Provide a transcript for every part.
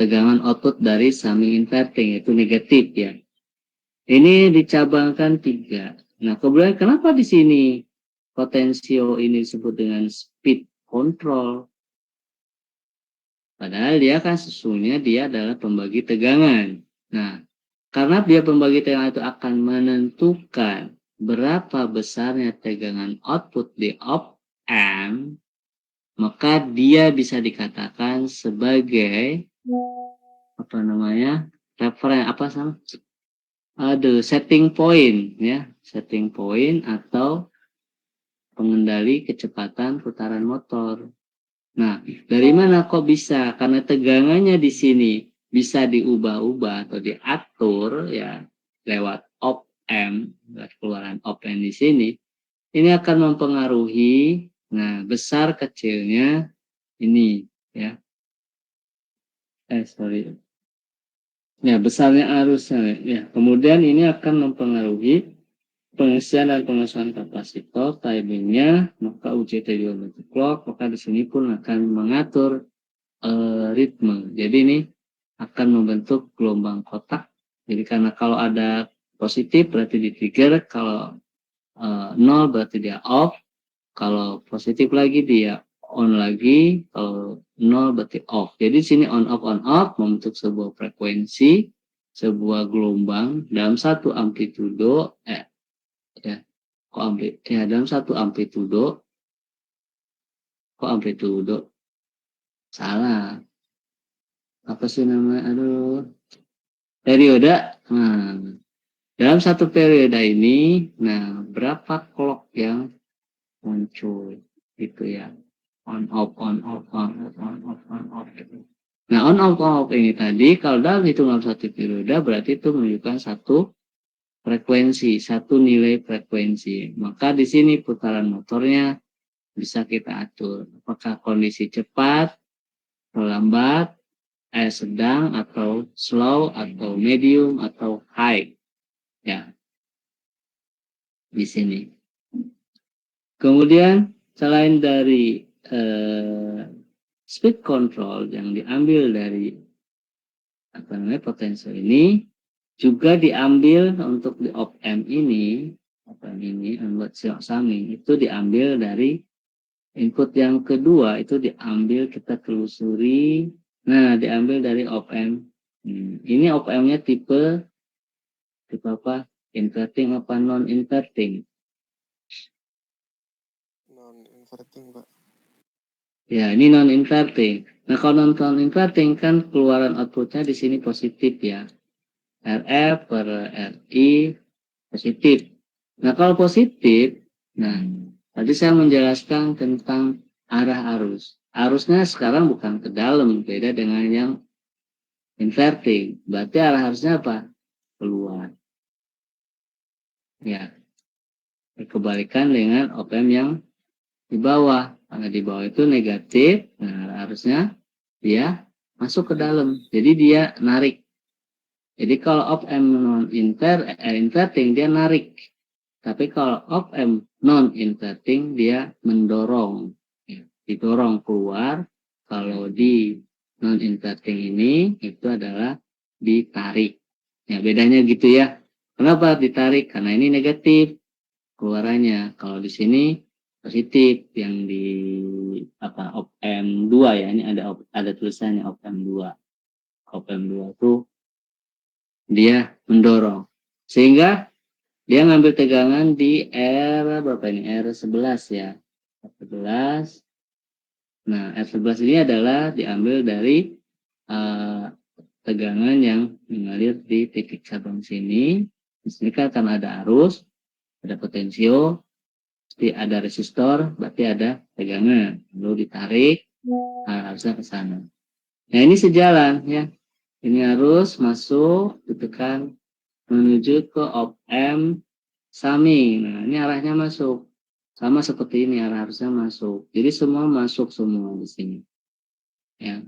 tegangan output dari summing inverting, yaitu negatif ya. Ini dicabangkan 3. Nah, kemudian kenapa di sini potensio ini disebut dengan speed control? Padahal dia kan sesungguhnya dia adalah pembagi tegangan. Nah, karena dia pembagi tegangan itu akan menentukan berapa besarnya tegangan output di op-amp, maka dia bisa dikatakan sebagai setting point ya, setting point atau pengendali kecepatan putaran motor. Nah, dari mana kok bisa? Karena tegangannya di sini bisa diubah-ubah atau diatur ya lewat op-amp, keluaran op-amp di sini. Ini akan mempengaruhi, nah besar kecilnya ini ya. Ya, besarnya arusnya ya. Kemudian ini akan mempengaruhi pengisian dan pengisian kapasitor, timingnya, maka UJT juga clock, maka di sini pun akan mengatur ritme. Jadi ini akan membentuk gelombang kotak. Jadi karena kalau ada positif berarti di trigger, kalau nol berarti dia off, kalau positif lagi dia on lagi, kalau nol berarti off. Jadi di sini on off membentuk sebuah frekuensi, sebuah gelombang dalam satu amplitudo dalam satu amplitudo salah apa sih namanya periode. Nah, dalam satu periode ini berapa clock yang muncul gitu ya, on off gitu. Nah, on off ini tadi kalau dalam hitungan satu periode berarti itu menunjukkan satu frekuensi, satu nilai frekuensi. Maka di sini putaran motornya bisa kita atur apakah kondisi cepat, lambat, sedang atau slow atau medium atau high ya di sini. Kemudian selain dari speed control yang diambil dari potential ini, juga diambil untuk di op-amp ini buat summing itu diambil dari input yang kedua, itu diambil kita telusuri. Nah, diambil dari op-amp. Ini op-ampnya tipe apa? Inverting apa non-inverting? Non-inverting, Pak. Ya, ini non-inverting. Nah, kalau non-inverting kan keluaran outputnya di sini positif ya. RF per RI positif. Nah, kalau positif, tadi saya menjelaskan tentang arah arus. Arusnya sekarang bukan ke dalam, beda dengan yang inverting. Berarti arah arusnya apa? Keluar. Ya, kebalikan dengan op-amp yang di bawah. Karena di bawah itu negatif, nah harusnya dia masuk ke dalam. Jadi dia narik. Jadi kalau op-amp inverting dia narik. Tapi kalau op-amp non-inverting dia mendorong. Ya, didorong keluar. Kalau di non-inverting ini itu adalah ditarik. Ya, bedanya gitu ya. Kenapa ditarik? Karena ini negatif keluarannya. Kalau di sini positif yang di op-amp 2 ya. Ini ada tulisannya op-amp 2. Op-amp 2 itu dia mendorong. Sehingga dia ngambil tegangan di R berapa ini? R11 ya. R11. Nah, R11 ini adalah diambil dari tegangan yang mengalir di titik cabang sini. Di sini kan akan ada arus, ada potensio, pasti ada resistor, berarti ada tegangan. Lalu ditarik, harusnya ke sana. Nah, ini sejalan ya. Ini harus masuk, ditekan menuju ke op-amp summing. Nah, ini arahnya masuk. Sama seperti ini, arah harusnya masuk. Jadi semua masuk semua di sini. Ya.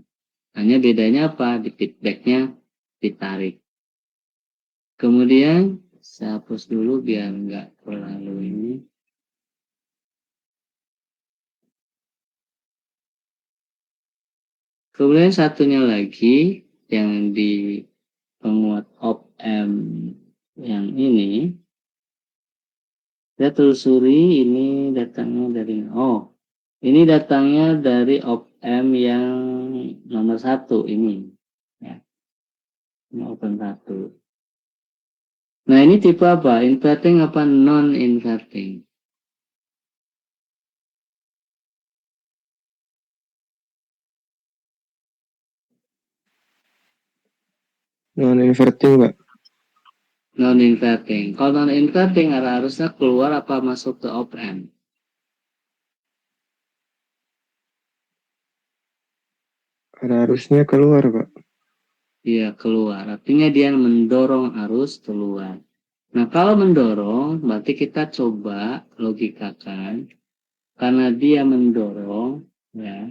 Hanya bedanya apa? Di feedbacknya ditarik. Kemudian saya hapus dulu biar nggak terlalu ini. Kemudian satunya lagi yang di penguat op-amp yang ini, kita telusuri ini datangnya dari ini datangnya dari op-amp yang nomor 1 ini ya. Ini open 1. Nah, ini tipe apa? Inverting apa non inverting? Non inverting, Pak. Non inverting. Kalau non inverting harusnya keluar apa masuk ke op-amp? Harusnya keluar, Pak. Iya, keluar. Artinya dia mendorong arus keluar. Nah, kalau mendorong, berarti kita coba logikakan. Karena dia mendorong, ya.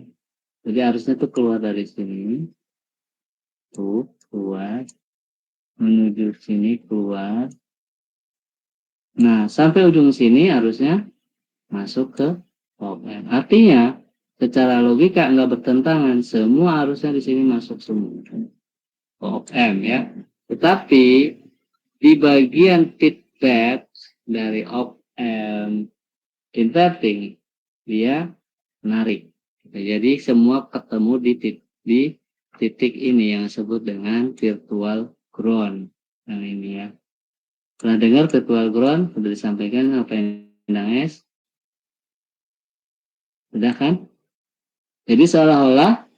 Jadi harusnya tuh keluar dari sini. Tuh, keluar. Menuju sini, keluar. Nah, sampai ujung sini harusnya masuk ke op-amp. Artinya, secara logika nggak bertentangan. Semua harusnya di sini masuk semua. Op-amp ya. Tetapi di bagian feedback dari op-amp inverting dia menarik. Jadi semua ketemu di titik ini yang disebut dengan virtual ground. Nah ini ya. Pernah dengar virtual ground? Sudah disampaikan apa yang S? Sudah kan? Jadi seolah-olah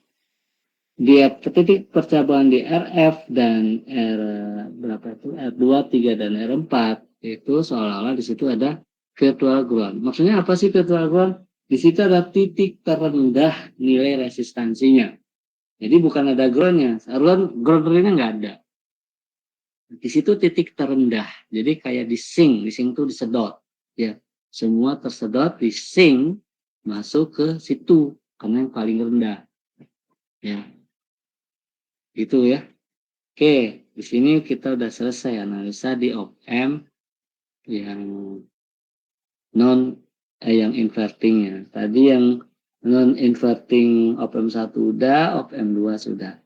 dia titik percabulan di RF dan R berapa itu R2, 3 dan R4 itu seolah-olah di situ ada virtual ground. Maksudnya apa sih virtual ground? Di situ ada titik terendah nilai resistansinya. Jadi bukan ada groundnya. Ground realnya nggak ada. Di situ titik terendah. Jadi kayak di sing itu disedot. Ya, semua tersedot di sing masuk ke situ karena yang paling rendah. Ya, gitu ya. Oke, di sini kita udah selesai analisa di op-amp yang yang invertingnya. Tadi yang non inverting op-amp 1 udah, op-amp 2 sudah.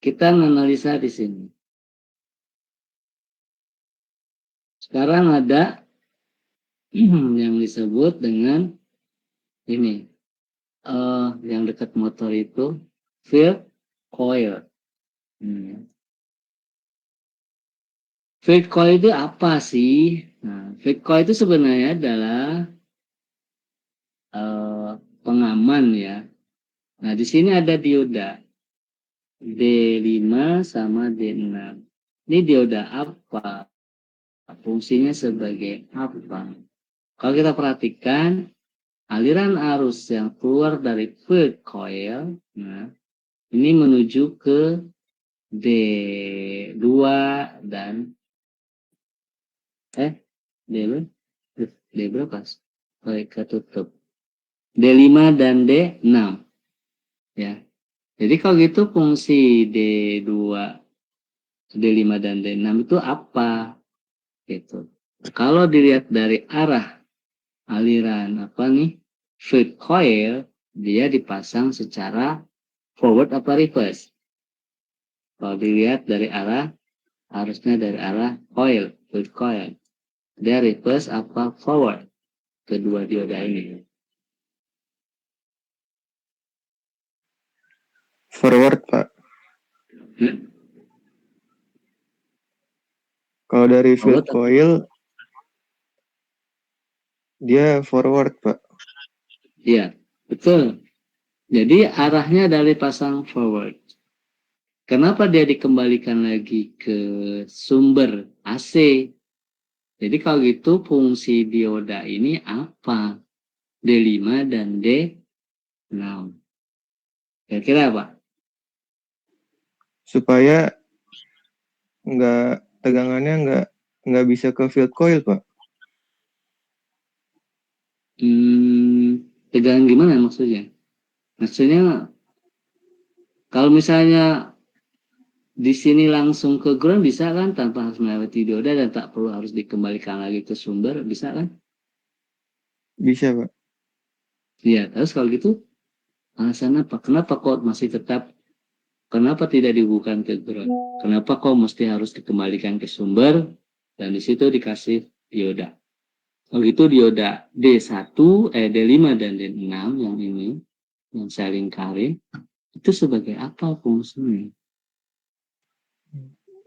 Kita analisa di sini. Sekarang ada yang disebut dengan ini, yang dekat motor itu field coil. Field coil itu apa sih? Nah, field coil itu sebenarnya adalah pengaman ya. Nah, di sini ada dioda D5 sama D6. Ini dioda apa? Fungsinya sebagai apa? Kalau kita perhatikan, aliran arus yang keluar dari field coil, nah, ini menuju ke D2 dan D berapa? Ketutup. D5 dan D6. Ya. Jadi kalau gitu fungsi D2, D5 dan D6 itu apa? Gitu. Kalau dilihat dari arah aliran field coil, dia dipasang secara forward apa reverse. Kalau dilihat dari arah, harusnya dari arah field coil. Dia reverse apa forward, kedua dioda ini. Forward, Pak. Kalau dari field coil, dia forward, Pak. Iya, betul. Jadi arahnya dari pasang forward. Kenapa dia dikembalikan lagi ke sumber AC? Jadi kalau gitu fungsi dioda ini apa? D5 dan D6. Kira-kira apa? Supaya tegangannya nggak bisa ke field coil, Pak. Tegangan gimana maksudnya? Maksudnya kalau misalnya di sini langsung ke ground bisa kan tanpa harus melewati dioda dan tak perlu harus dikembalikan lagi ke sumber, bisa kan? Bisa, Pak. Iya, terus kalau gitu alasan apa? Kenapa kok masih tetap Kenapa tidak dihubungkan ke ground? Kenapa kok mesti harus dikembalikan ke sumber? Dan di situ dikasih dioda. Kalau itu dioda D1, D5 dan D6 yang ini, yang saya lingkarin, itu sebagai apa fungsinya?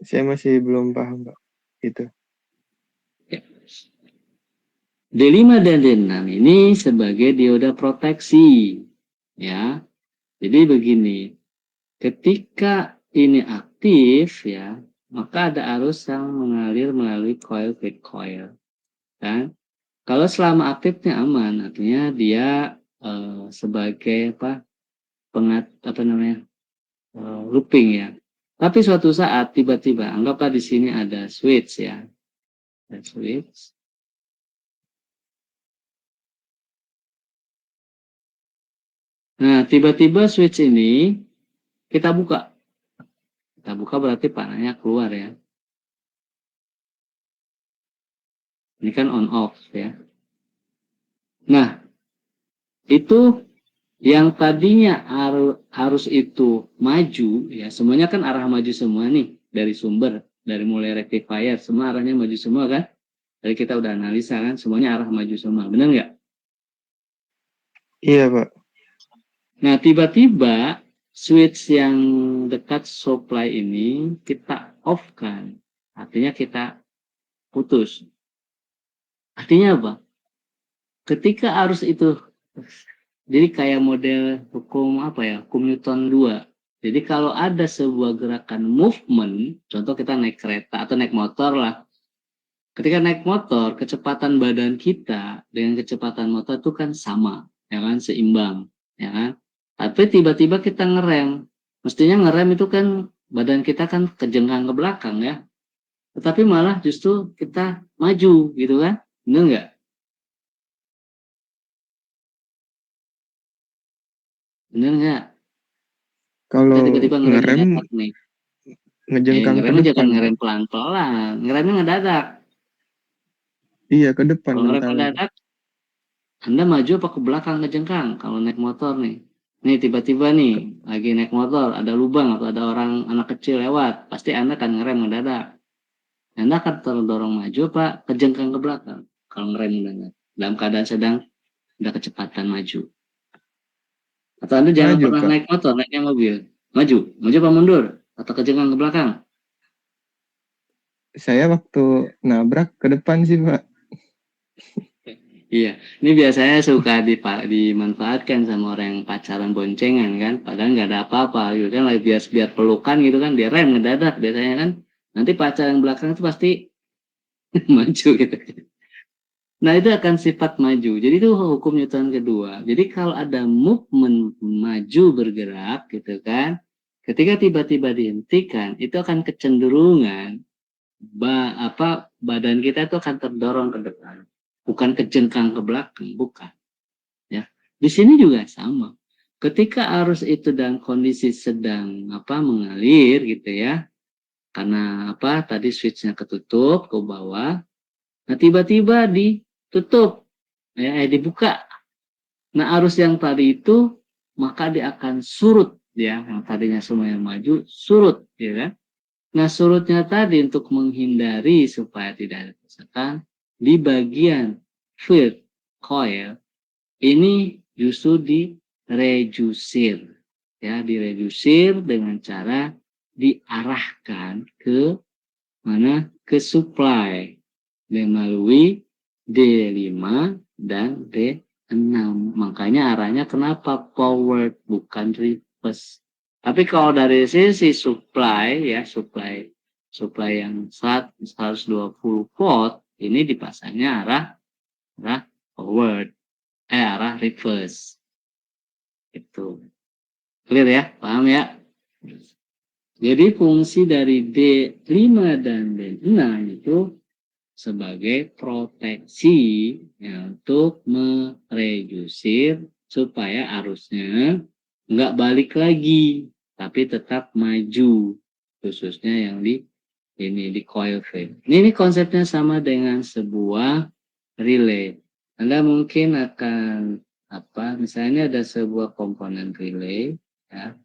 Saya masih belum paham, Pak. Itu. Ya. D5 dan D6 ini sebagai dioda proteksi. Ya. Jadi begini, ketika ini aktif ya, maka ada arus yang mengalir melalui coil feed coil. Kan? Kalau selama aktifnya aman, artinya dia sebagai apa namanya looping ya. Tapi suatu saat tiba-tiba, anggaplah di sini ada switch ya, ada switch. Nah, tiba-tiba switch ini kita buka. Kita buka berarti panelnya keluar ya. Ini kan on off ya. Nah, itu yang tadinya arus itu maju ya, semuanya kan arah maju semua nih dari sumber, dari mulai rectifier semua arahnya maju semua kan. Tadi kita udah analisa kan, semuanya arah maju semua, benar nggak? Iya, Pak. Nah, tiba-tiba switch yang dekat supply ini kita off kan, artinya kita putus. Artinya apa? Ketika arus itu, jadi kayak model hukum apa ya, hukum Newton 2. Jadi kalau ada sebuah gerakan movement, contoh kita naik kereta atau naik motor lah. Ketika naik motor, kecepatan badan kita dengan kecepatan motor itu kan sama, ya kan, seimbang, ya kan. Tapi tiba-tiba kita ngerem. Mestinya ngerem itu kan badan kita kan kejengkang ke belakang ya. Tetapi malah justru kita maju gitu kan. Benar nggak? Benar nggak? Kita Kalau tiba-tiba ngerem ngerem mendadak nih. ngejengkang ke Ngeremnya jangan depan, Pak. ngerem pelan-pelan. Ngeremnya ngedadak. Iya, ke depan Kalau ngerem mentalnya. mendadak, Anda maju apa ke belakang ngejengkang kalau naik motor nih. Nih tiba-tiba nih lagi naik motor ada lubang atau ada orang anak kecil lewat, pasti Anda akan ngerem mendadak. Anda akan terdorong maju Pak, kejengkang ke belakang kalau ngerem mendadak. Dalam keadaan sedang ada kecepatan maju. Atau Anda jangan Maju, pernah Pak. naik motor, naiknya mobil. Maju, maju apa mundur? Atau kejengkang ke belakang? Saya waktu nabrak ke depan sih, Pak. Iya, ini biasanya suka dimanfaatkan sama orang yang pacaran boncengan kan, padahal nggak ada apa-apa gitu kan, lagi biar pelukan gitu kan, dia rem ngedadak biasanya kan, nanti pacar yang belakang itu pasti maju gitu. Nah itu akan sifat maju, jadi itu hukum Newton kedua. Jadi kalau ada movement maju bergerak gitu kan, ketika tiba-tiba dihentikan, itu akan kecenderungan badan kita itu akan terdorong ke depan, bukan kejengkang ke belakang, bukan. Ya, di sini juga sama. Ketika arus itu dalam kondisi sedang mengalir gitu ya, karena tadi switchnya ketutup ke bawah, nah tiba-tiba ditutup, dibuka. Nah arus yang tadi itu maka dia akan surut ya, yang tadinya semuanya maju surut, ya kan? Nah surutnya tadi untuk menghindari supaya tidak ada kerusakan di bagian field coil ini justru diredusir ya, diredusir dengan cara diarahkan ke mana, ke supply melalui D5 dan D6. Makanya arahnya kenapa forward bukan reverse. Tapi kalau dari sisi supply ya, supply yang 120 volt ini dipasangnya arah forward, arah reverse. Itu clear ya, paham ya? Jadi fungsi dari D5 dan D6 itu sebagai proteksi ya, untuk meredusir supaya arusnya nggak balik lagi, tapi tetap maju, khususnya yang di coil frame. Ini konsepnya sama dengan sebuah relay. Anda mungkin akan misalnya ada sebuah komponen relay ya,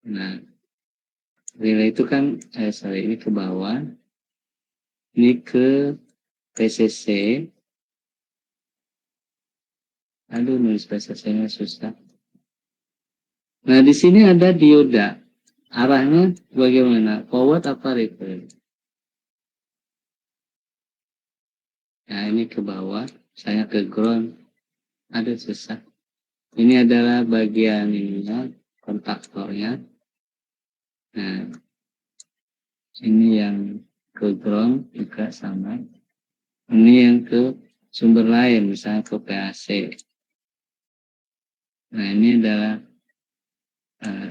Nah, relay itu kan, ini ke bawah, ini ke PCC. Aduh, nulis PCC-nya susah. Nah, di sini ada dioda. Arahnya bagaimana? Forward apa reverse? Nah, ini ke bawah, saya ke ground. Aduh, susah. Ini adalah bagian ininya, kontaktornya. Nah, ini yang ke ground juga sama. Ini yang ke sumber lain, misalnya ke PAC. Nah, ini adalah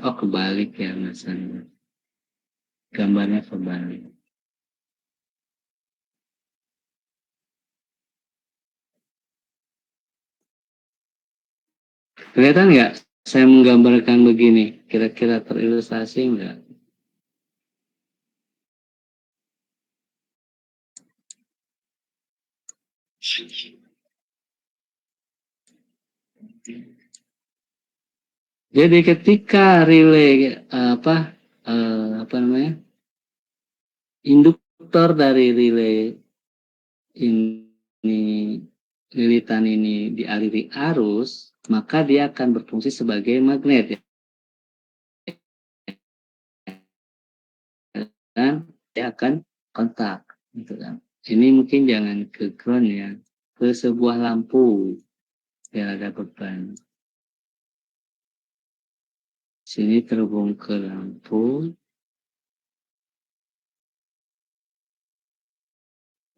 kebalik ya misalnya. Gambarnya kebalik. Kelihatan nggak saya menggambarkan begini? Kira-kira terilustrasi nggak? Jadi ketika relay apa namanya, induktor dari relay ini, lilitan ini dialiri arus, maka dia akan berfungsi sebagai magnet ya. Dan dia akan kontak gitu kan. Ini mungkin jangan ke ground ya, ke sebuah lampu biar ada beban. Sini terhubung ke lampu.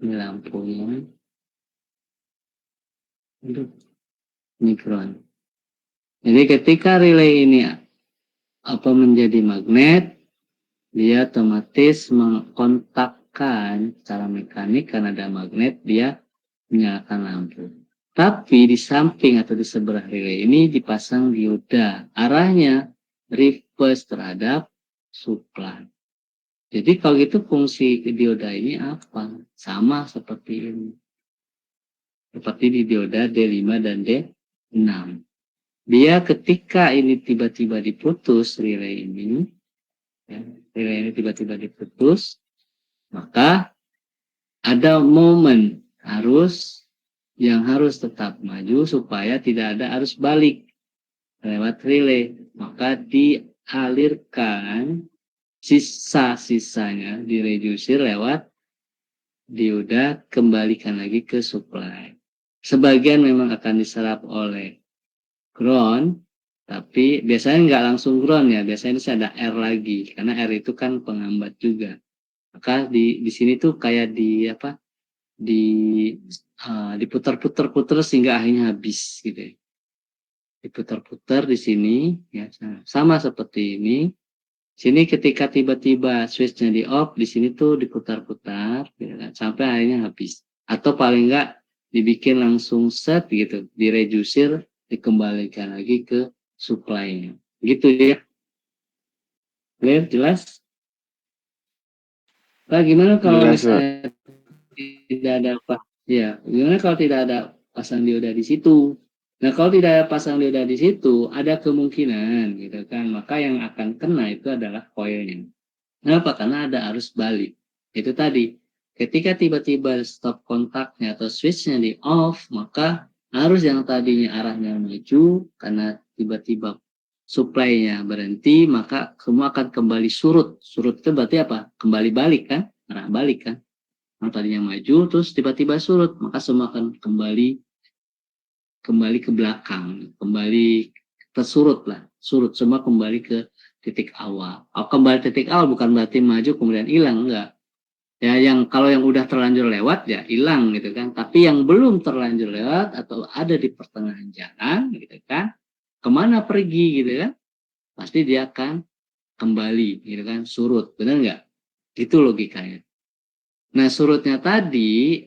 Ini lampunya. Ini ground. Jadi ketika relay ini menjadi magnet, dia otomatis mengkontakkan secara mekanik karena ada magnet, dia menyalakan lampu. Tapi di samping atau di sebelah relay ini dipasang dioda. Arahnya reverse terhadap supply. Jadi kalau gitu fungsi dioda ini apa? Sama seperti ini. Seperti di dioda D5 dan D6. Dia ketika ini tiba-tiba diputus relay ini, ya, relay ini tiba-tiba diputus, maka ada momen yang harus tetap maju supaya tidak ada arus balik lewat relay. Maka dialirkan sisa-sisanya, direducir lewat dioda, kembalikan lagi ke supply. Sebagian memang akan diserap oleh ground, tapi biasanya nggak langsung ground ya, biasanya ada R lagi, karena R itu kan penghambat juga. Maka di sini tuh kayak diputar-putar sehingga akhirnya habis gitu ya. Diputar-putar di sini ya, sama seperti ini. Sini ketika tiba-tiba switchnya di off, di sini tuh diputar-putar gitu kan, sampai akhirnya habis. Atau paling enggak dibikin langsung set gitu, direducir, dikembalikan lagi ke supply-nya. Gitu ya. Clear, jelas? Pak, gimana kalau Jelas, Pak. misalnya tidak ada ya, gimana kalau tidak ada pasang dioda di situ? Nah, kalau tidak ada pasang dioda di situ, ada kemungkinan gitu kan, maka yang akan kena itu adalah koilnya. Kenapa? Karena ada arus balik. Itu tadi, ketika tiba-tiba stop kontaknya atau switchnya di off, maka arus yang tadinya arahnya maju, karena tiba-tiba supply-nya berhenti, maka semua akan kembali surut. Surut itu berarti apa? Kembali balik kan? Arah balik kan? Yang tadinya maju, terus tiba-tiba surut, maka semua akan kembali ke belakang, kembali tersurut lah, surut semua kembali ke titik awal. Kembali titik awal bukan berarti maju kemudian hilang, enggak. Ya, kalau yang udah terlanjur lewat ya hilang gitu kan. Tapi yang belum terlanjur lewat atau ada di pertengahan jalan gitu kan, kemana pergi gitu kan, pasti dia akan kembali gitu kan, surut, benar nggak? Gitu logikanya. Nah, surutnya tadi,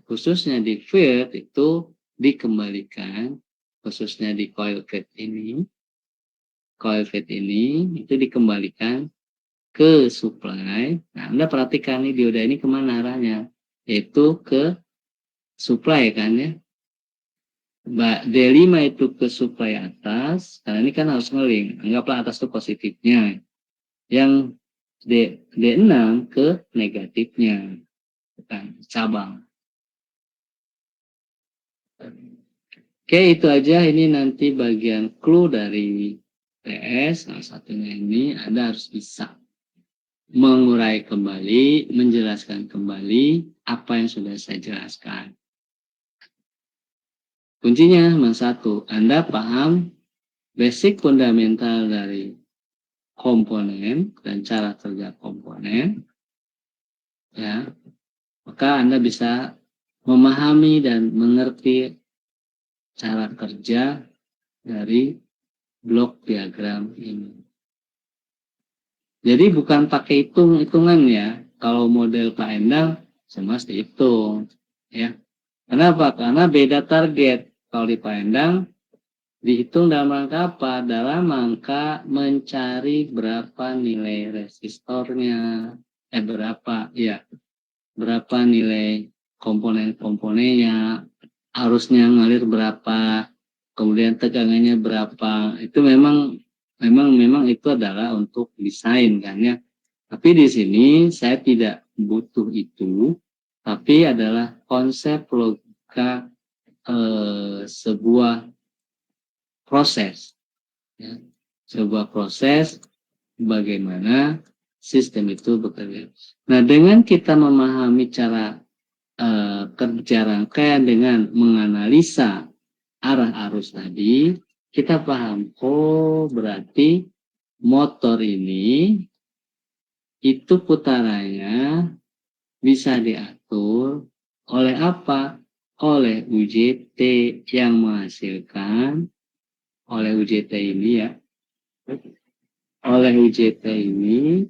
khususnya di field itu dikembalikan, khususnya di coil feed ini itu dikembalikan ke supply. Nah, Anda perhatikan nih dioda ini kemana arahnya, yaitu ke supply kan ya. D5 itu ke supply atas, karena ini kan harus ngeling. Anggaplah atas itu positifnya. yang D6 ke negatifnya, bukan cabang. Oke, itu aja. Ini nanti bagian clue dari PS. Salah satunya ini Anda harus bisa mengurai kembali, menjelaskan kembali apa yang sudah saya jelaskan. Kuncinya cuma satu, Anda paham basic fundamental dari komponen dan cara kerja komponen, ya, maka Anda bisa memahami dan mengerti cara kerja dari blok diagram ini. Jadi bukan pakai hitungan ya. Kalau model Pak Endang semua dihitung, ya. Kenapa? Karena beda target. Kalau di Pak Endang dihitung dalam rangka apa? Dalam rangka mencari berapa nilai resistornya, berapa nilai komponen-komponennya, arusnya ngalir berapa, kemudian tegangannya berapa. Itu memang itu adalah untuk desain kan ya. Tapi di sini saya tidak butuh itu, tapi adalah konsep logika sebuah proses, ya. Sebuah proses bagaimana sistem itu bekerja. Nah, dengan kita memahami cara kerja rangkaian dengan menganalisa arah arus tadi, kita paham, oh berarti motor ini itu putarannya bisa diatur oleh apa? Oleh UJT yang menghasilkan, oleh UJT ini ya, oleh UJT ini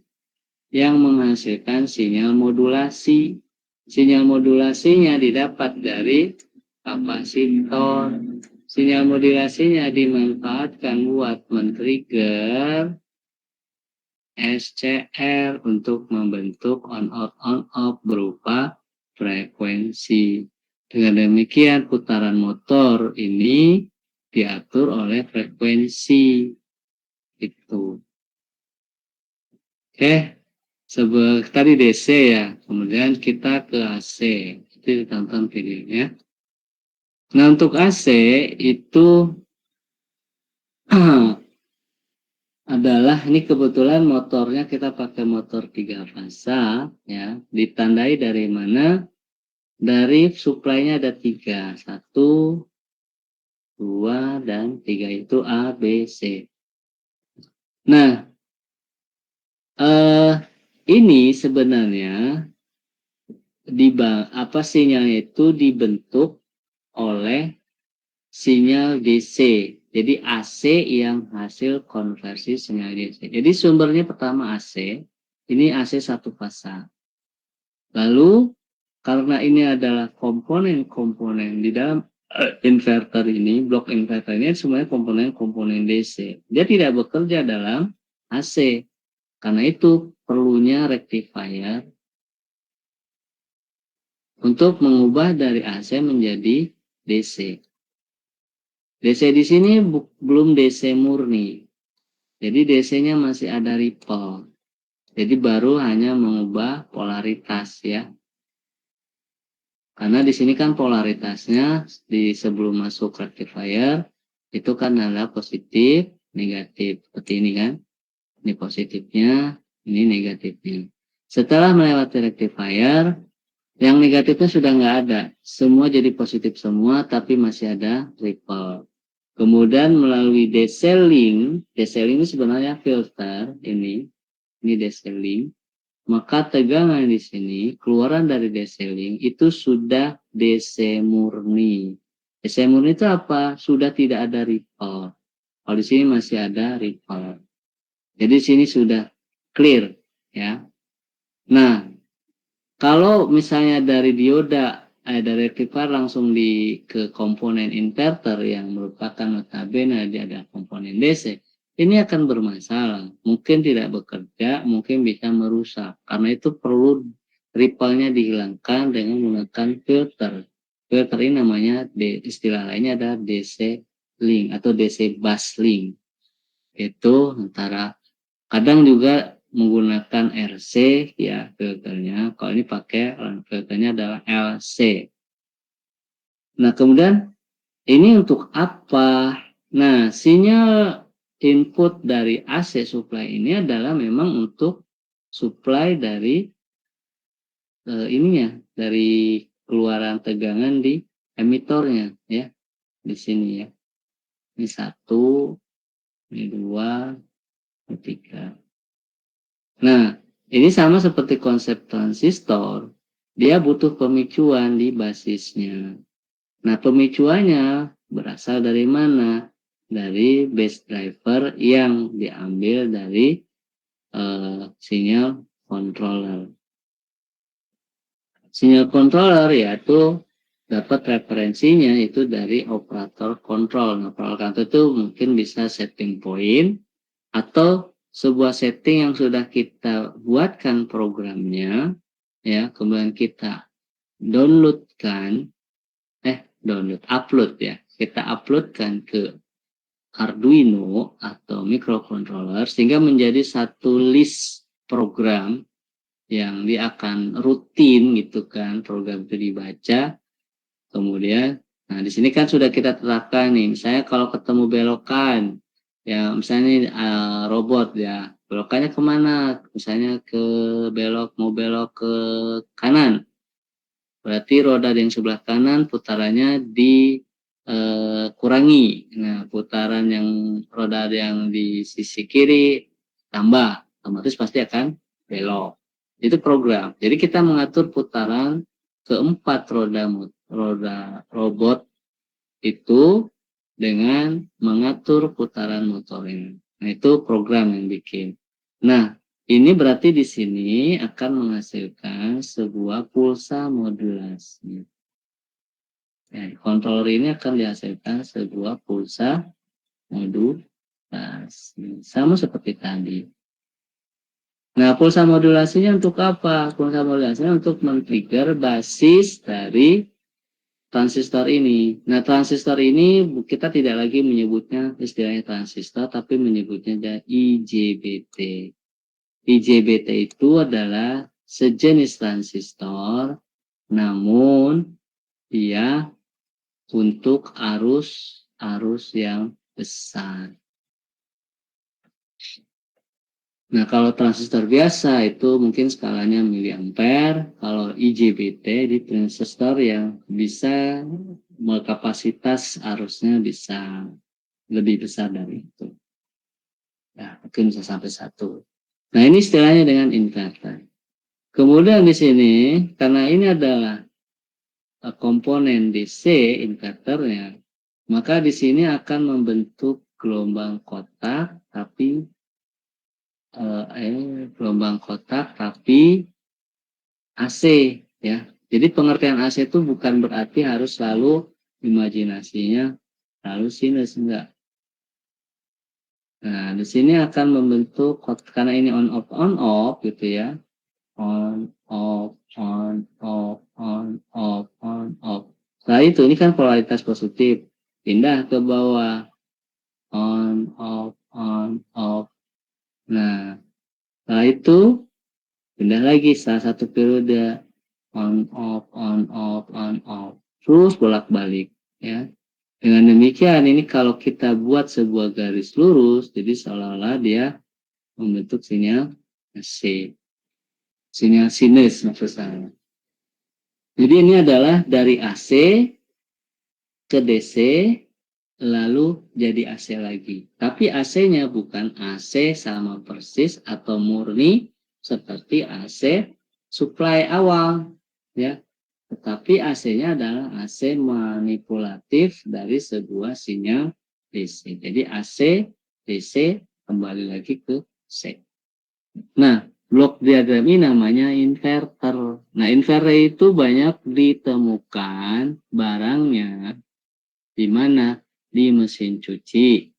yang menghasilkan sinyal modulasi. Sinyal modulasinya didapat dari kapasitor. Sinyal modulasinya dimanfaatkan buat men-trigger SCR untuk membentuk on-off berupa frekuensi. Dengan demikian putaran motor ini diatur oleh frekuensi. Itu. Tadi DC ya, kemudian kita ke AC. Itu ditonton videonya. Nah, untuk AC itu adalah, ini kebetulan motornya kita pakai motor 3 fasa ya. Ditandai dari mana? Dari suplainya ada 3, 1, 2, dan 3 itu A, B, C. Nah, ini sebenarnya sinyalnya itu dibentuk oleh sinyal DC. Jadi AC yang hasil konversi sinyal DC. Jadi sumbernya pertama AC, ini AC satu fasa. Lalu karena ini adalah komponen-komponen di dalam inverter ini, blok inverter ini semuanya komponen-komponen DC. Dia tidak bekerja dalam AC. Karena itu perlunya rectifier untuk mengubah dari AC menjadi DC. DC di sini belum DC murni. Jadi DC-nya masih ada ripple. Jadi baru hanya mengubah polaritas ya. Karena di sini kan polaritasnya di sebelum masuk rectifier itu kan adalah positif, negatif. Seperti ini kan. Ini positifnya, ini negatifnya. Setelah melewati rectifier, yang negatifnya sudah nggak ada. Semua jadi positif semua, tapi masih ada ripple. Kemudian melalui DC-link ini sebenarnya filter, ini DC-link. Maka tegangan di sini, keluaran dari DC-link itu sudah DC murni. DC murni itu apa? Sudah tidak ada ripple. Kalau di sini masih ada ripple. Jadi sini sudah clear ya. Nah, kalau misalnya dari dioda dari rectifier langsung ke komponen inverter yang merupakan notabene ada komponen DC, ini akan bermasalah. Mungkin tidak bekerja, mungkin bisa merusak. Karena itu perlu ripple-nya dihilangkan dengan menggunakan filter. Filter ini namanya istilah lainnya adalah DC link atau DC bus link. Itu antara kadang juga menggunakan RC ya filternya. Kalau ini pakai filternya adalah LC. Nah, kemudian ini untuk apa? Nah, sinyal input dari AC supply ini adalah memang untuk supply dari ininya, dari keluaran tegangan di emitornya ya, di sini ya. Ini 1, ini 2, ini 3. Nah, ini sama seperti konsep transistor, dia butuh pemicuan di basisnya. Nah, pemicuannya berasal dari mana? Dari base driver yang diambil dari sinyal controller. Sinyal controller yaitu dapat referensinya itu dari operator control. Nah, operator control itu mungkin bisa setting point atau sebuah setting yang sudah kita buatkan programnya, ya, kemudian kita upload ya, kita uploadkan ke Arduino atau microcontroller sehingga menjadi satu list program yang dia akan rutin gitu kan, program itu dibaca. Kemudian, nah di sini kan sudah kita tetapkan nih, misalnya kalau ketemu belokan, ya misalnya ini robot ya, belokannya kemana? Misalnya mau belok ke kanan, berarti roda yang sebelah kanan putarannya dikurangi. Nah, putaran yang roda yang di sisi kiri tambah, otomatis pasti akan belok. Itu program. Jadi kita mengatur putaran keempat roda robot itu dengan mengatur putaran motornya. Nah, itu program yang bikin. Nah, ini berarti di sini akan menghasilkan sebuah pulsa modulasi. Ya, controller ini akan dihasilkan sebuah pulsa modulasi. Sama seperti tadi. Nah, pulsa modulasinya untuk apa? Pulsa modulasinya untuk men-trigger basis dari transistor ini. Nah, transistor ini kita tidak lagi menyebutnya istilahnya transistor, tapi menyebutnya IGBT. IGBT itu adalah sejenis transistor, namun dia untuk arus yang besar. Nah, kalau transistor biasa itu mungkin skalanya miliampere. Kalau IGBT di transistor yang bisa kapasitas arusnya bisa lebih besar dari itu. Ya, mungkin bisa sampai 1. Nah, ini istilahnya dengan inverter. Kemudian di sini, karena ini adalah komponen DC inverternya, maka di sini akan membentuk gelombang kotak, tapi gelombang kotak tapi AC ya. Jadi pengertian AC itu bukan berarti harus selalu imajinasinya selalu sinus, enggak. Nah, di sini akan membentuk karena ini on off gitu ya. On off on off on off on off. Nah, itu ini kan polaritas positif. Pindah ke bawah. On off on off. Nah, setelah itu pindah lagi salah satu periode on off on off on off, terus bolak-balik ya. Dengan demikian ini kalau kita buat sebuah garis lurus, jadi seolah-olah dia membentuk sinyal C, sinyal sinus maksud saya. Jadi ini adalah dari AC ke DC lalu jadi AC lagi. Tapi AC-nya bukan AC sama persis atau murni seperti AC supply awal ya. Tetapi AC-nya adalah AC manipulatif dari sebuah sinyal DC. Jadi AC DC kembali lagi ke C. Nah, blok diagram ini namanya inverter. Nah, inverter itu banyak ditemukan barangnya di mana? Di mesin cuci.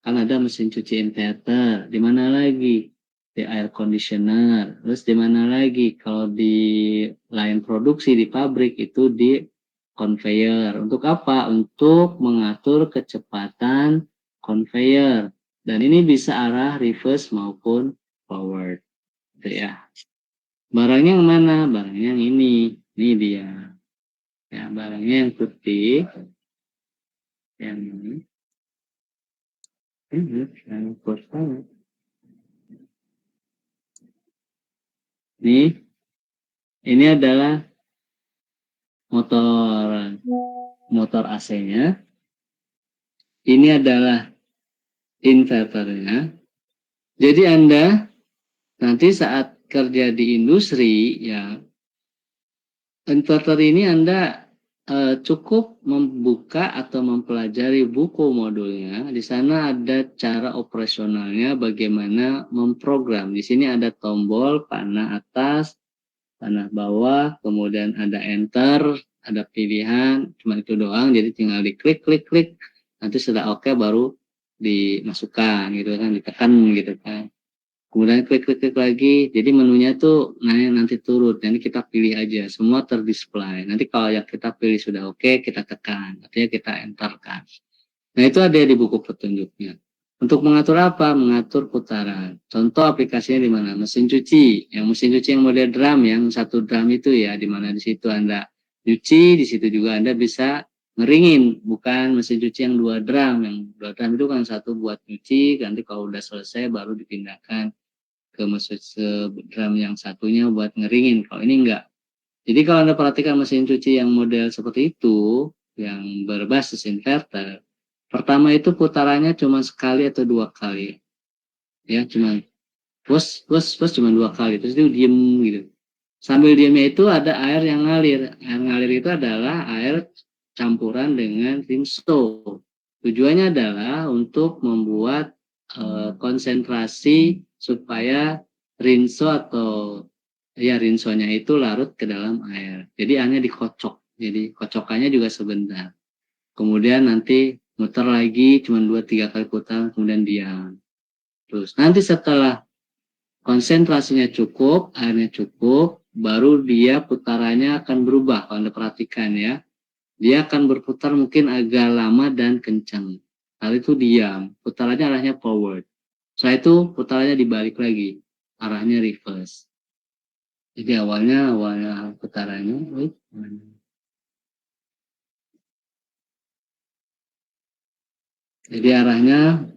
Kan ada mesin cuci inverter. Di mana lagi? Di air conditioner. Terus di mana lagi? Kalau di line produksi di pabrik itu di conveyor. Untuk apa? Untuk mengatur kecepatan conveyor. Dan ini bisa arah reverse maupun forward. gitu ya. Barangnya yang mana? Barangnya yang ini dia. Ya, barangnya yang putih, yang yang putih. Ini adalah motor AC-nya. Ini adalah inverternya. Jadi Anda nanti saat kerja di industri, ya, inverter ini Anda cukup membuka atau mempelajari buku modulnya. Di sana ada cara operasionalnya, bagaimana memprogram. Di sini ada tombol panah atas, panah bawah, kemudian ada enter, ada pilihan, cuma itu doang. Jadi tinggal diklik, klik, klik. Nanti sudah oke baru dimasukkan gitu kan, ditekan gitu kan. Kemudian klik lagi, jadi menunya tuh nanti turun, nanti kita pilih aja, semua terdisplay. Nanti kalau yang kita pilih sudah oke, kita tekan, artinya kita enterkan. Nah itu ada di buku petunjuknya. Untuk mengatur apa? Mengatur putaran. Contoh aplikasinya di mana? Mesin cuci, mesin cuci yang model drum, yang satu drum itu ya, di mana di situ Anda cuci, di situ juga Anda bisa ngeringin, bukan mesin cuci yang dua drum. Yang dua drum itu kan satu buat cuci, nanti kalau udah selesai baru dipindahkan ke mesin drum yang satunya buat ngeringin. Kalau ini enggak. Jadi kalau Anda perhatikan mesin cuci yang model seperti itu, yang berbasis inverter, pertama itu putarannya cuma sekali atau dua kali. Ya, cuma pus cuma dua kali, terus itu diem gitu. Sambil diemnya itu ada air yang ngalir. Air ngalir itu adalah air campuran dengan rinso. Tujuannya adalah untuk membuat konsentrasi supaya rinso atau ya rinsonya itu larut ke dalam air. Jadi airnya dikocok. Jadi kocokannya juga sebentar. Kemudian nanti muter lagi cuma 2-3 kali putar, kemudian diam. Terus nanti setelah konsentrasinya cukup, airnya cukup, baru dia putarannya akan berubah. Kalau Anda perhatikan ya, dia akan berputar mungkin agak lama dan kencang. Lalu itu diam, putarannya arahnya forward. Setelah itu putarannya dibalik lagi, arahnya reverse. Jadi awalnya putarannya, jadi arahnya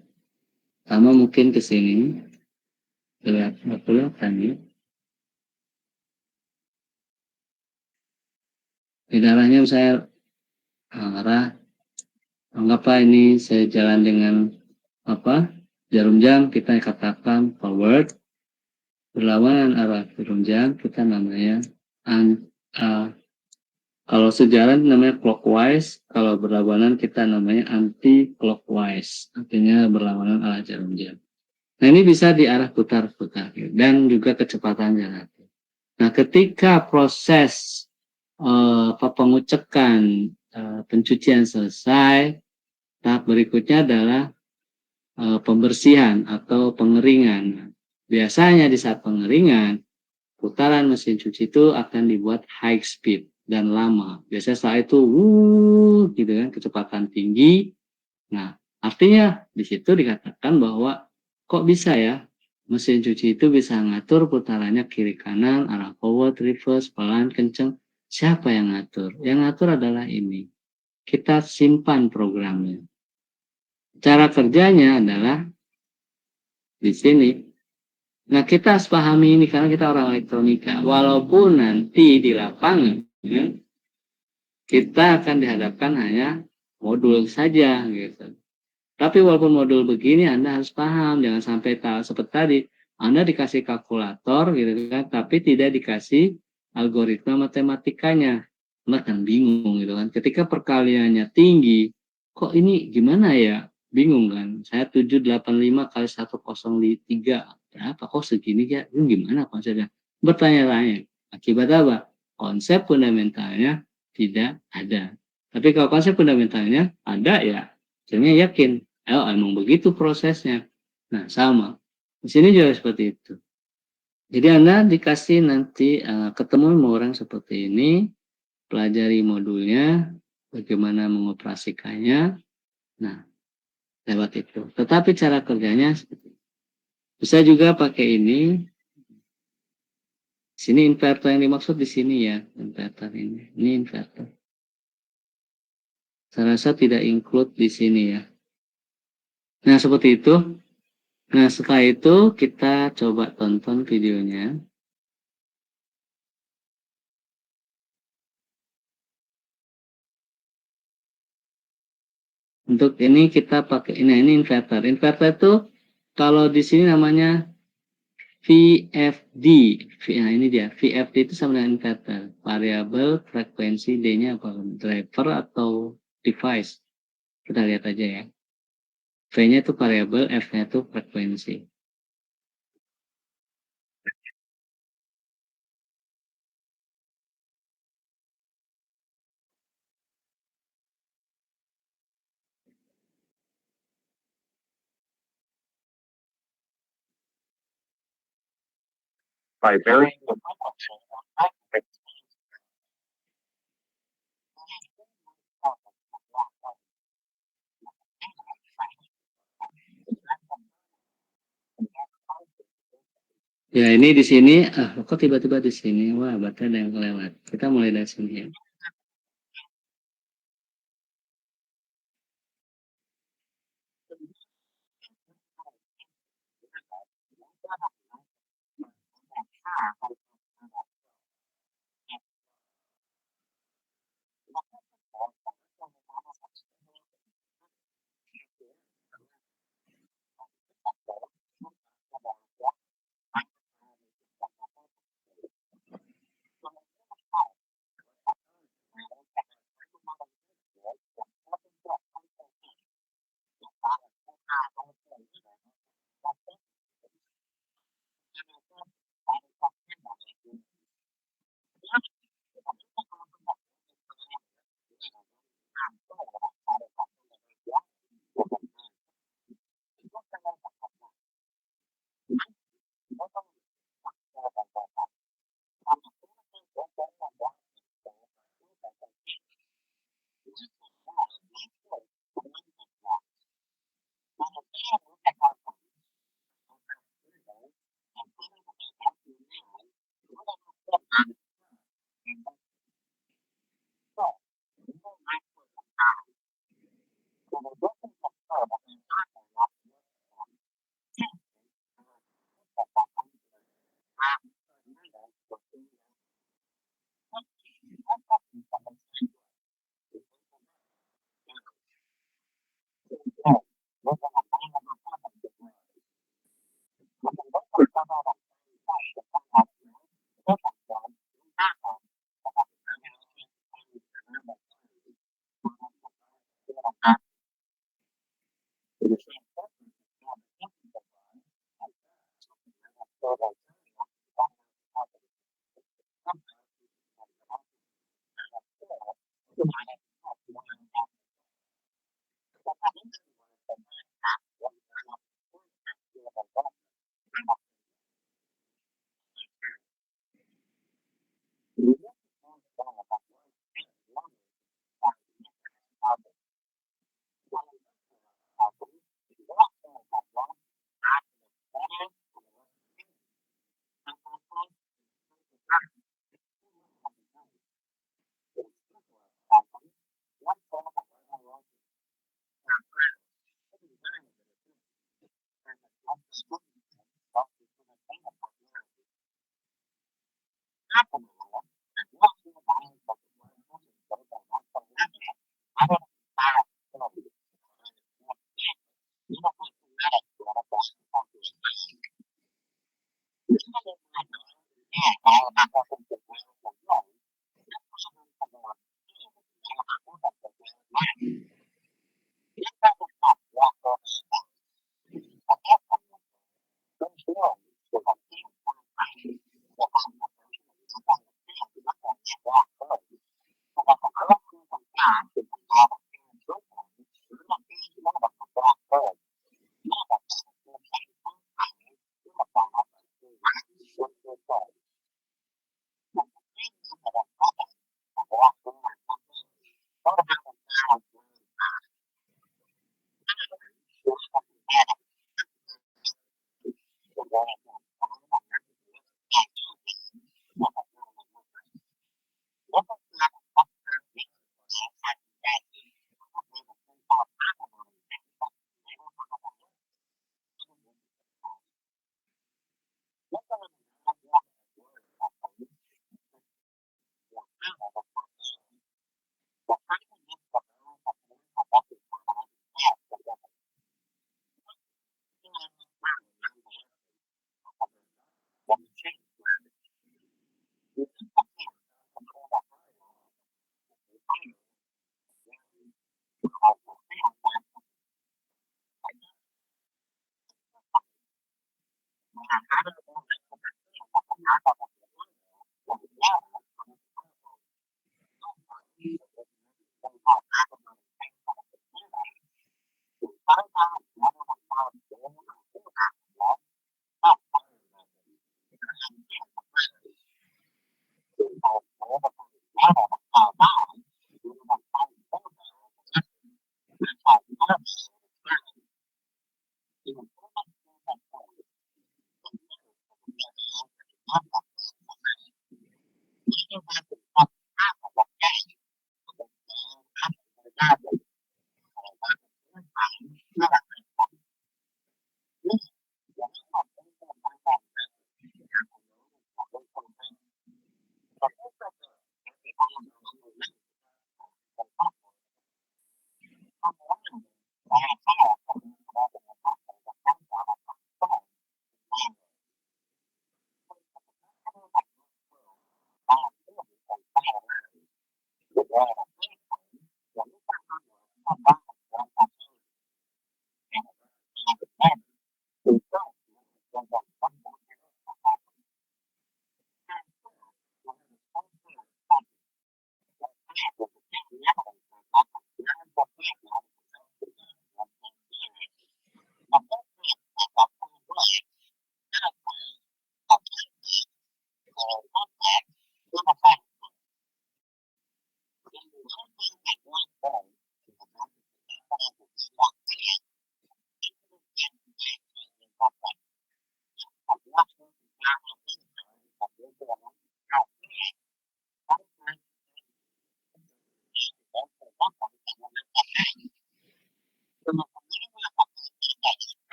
sama mungkin ke sini, kelihatan ya. Di arahnya saya arah, anggaplah ini saya jalan dengan jarum jam, kita katakan forward. Berlawanan arah jarum jam kita namanya kalau sejalan namanya clockwise, kalau berlawanan kita namanya anti clockwise, artinya berlawanan arah jarum jam. Nah ini bisa diarah putar-putar dan juga kecepatan jalan. Nah ketika proses pengucekan pencucian selesai, tahap berikutnya adalah pembersihan atau pengeringan. Biasanya di saat pengeringan, putaran mesin cuci itu akan dibuat high speed dan lama. Biasanya saat itu, gitu kan, kecepatan tinggi. Nah, artinya di situ dikatakan bahwa kok bisa ya mesin cuci itu bisa ngatur putarannya kiri kanan, arah forward, reverse, pelan, kenceng. Siapa yang ngatur? Yang ngatur adalah ini. Kita simpan programnya. Cara kerjanya adalah di sini. Nah, kita harus pahami ini karena kita orang elektronika. Walaupun nanti di lapangan kita akan dihadapkan hanya modul saja gitu. Tapi walaupun modul begini Anda harus paham, jangan sampai seperti tadi Anda dikasih kalkulator gitu kan, tapi tidak dikasih algoritma matematikanya. Anda kan bingung gitu kan. Ketika perkaliannya tinggi, kok ini gimana ya? Bingung kan. Saya 785 kali 103 berapa kok segini ya? Ini gimana konsepnya? Bertanya-tanya. Akibat apa? Konsep fundamentalnya tidak ada. Tapi kalau konsep fundamentalnya ada ya, saya yakin, emang begitu prosesnya. Nah, sama. Di sini juga seperti itu. Jadi Anda dikasih nanti ketemu sama orang seperti ini, pelajari modulnya, bagaimana mengoperasikannya. Nah, lewat itu. Tetapi cara kerjanya seperti itu. Bisa juga pakai ini, Sini inverter yang dimaksud di sini ya, inverter ini. Ini inverter. Saya rasa tidak include di sini ya. Nah, seperti itu. Nah, setelah itu kita coba tonton videonya. Untuk ini kita pakai ini inverter. Inverter itu kalau di sini namanya VFD. Nah, ini dia. VFD itu sama dengan inverter. Variable frekuensi D-nya apa? Driver atau device. Kita lihat aja ya. V-nya itu variable, F-nya itu frekuensi. By varying the Ya, ini di sini, kok tiba-tiba di sini? Wah, berarti ada yang kelewat. Kita mulai dari sini ya.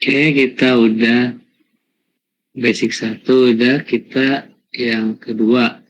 Oke, kita udah basic 1, udah kita yang kedua.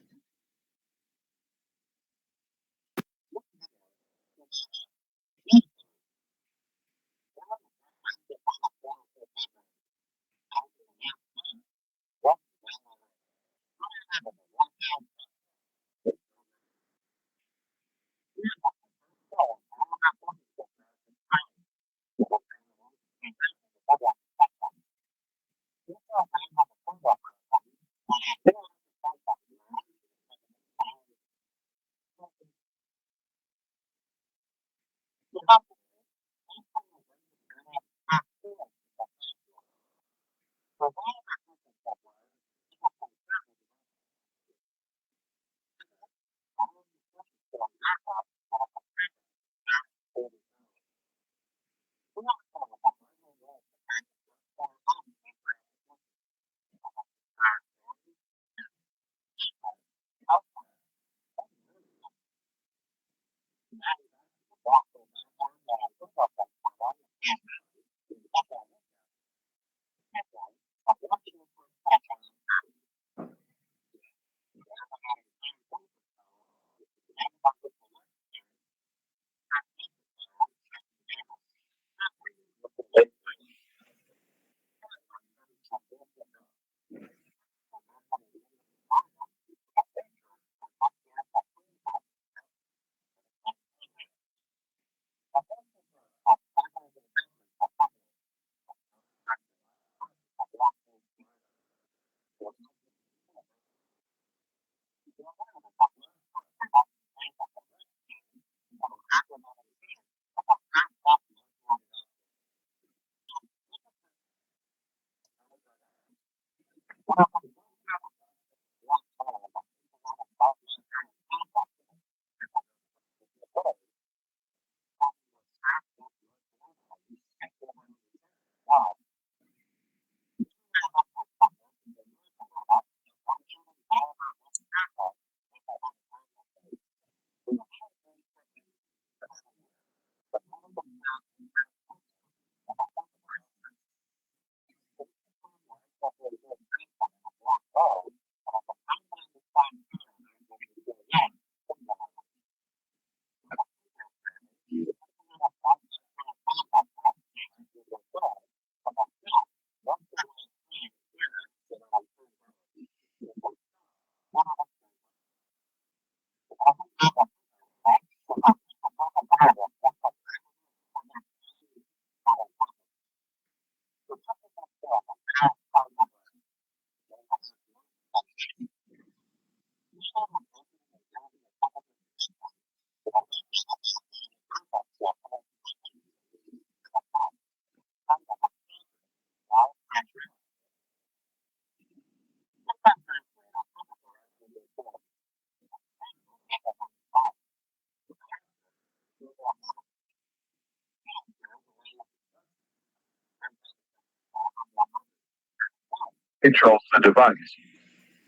controls the device.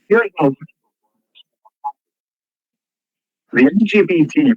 Hearing loss. The LGBT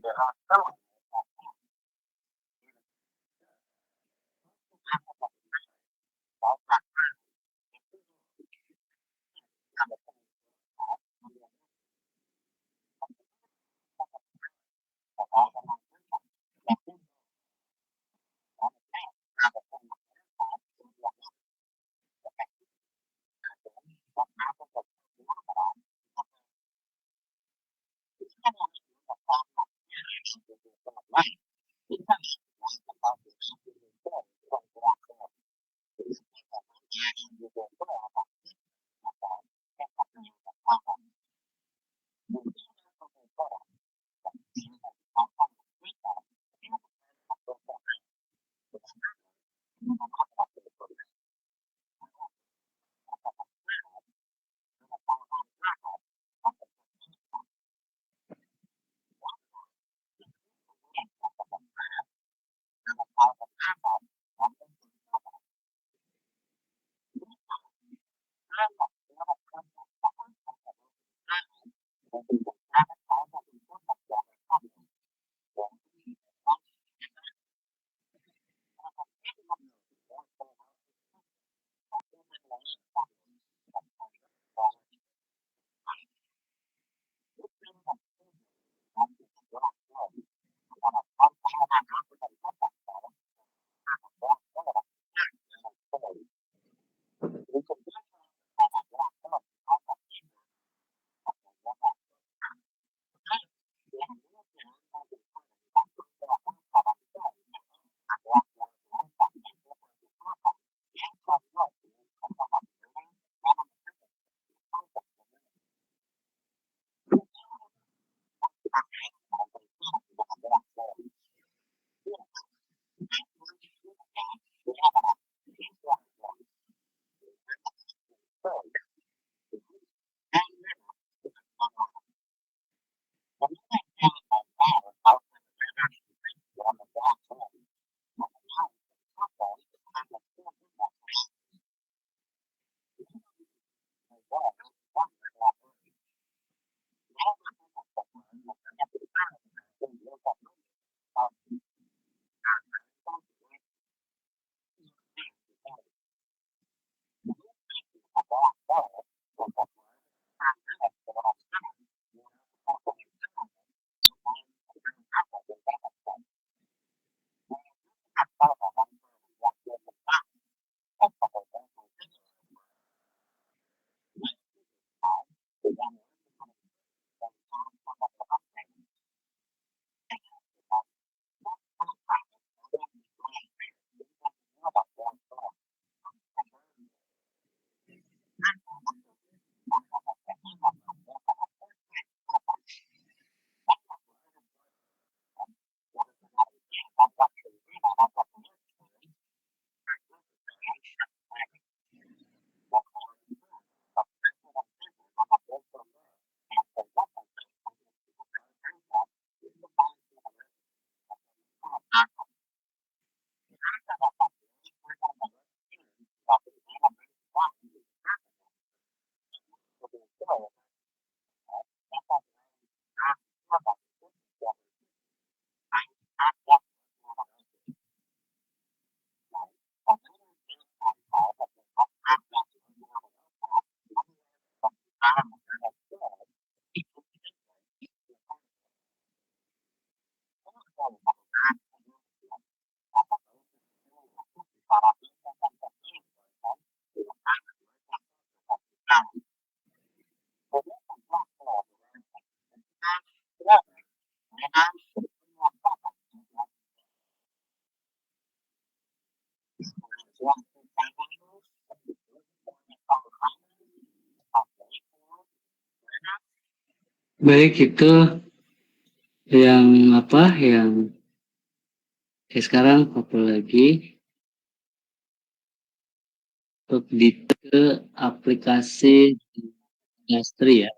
Baik, itu yang apa yang sekarang apa lagi untuk di ke aplikasi industri ya.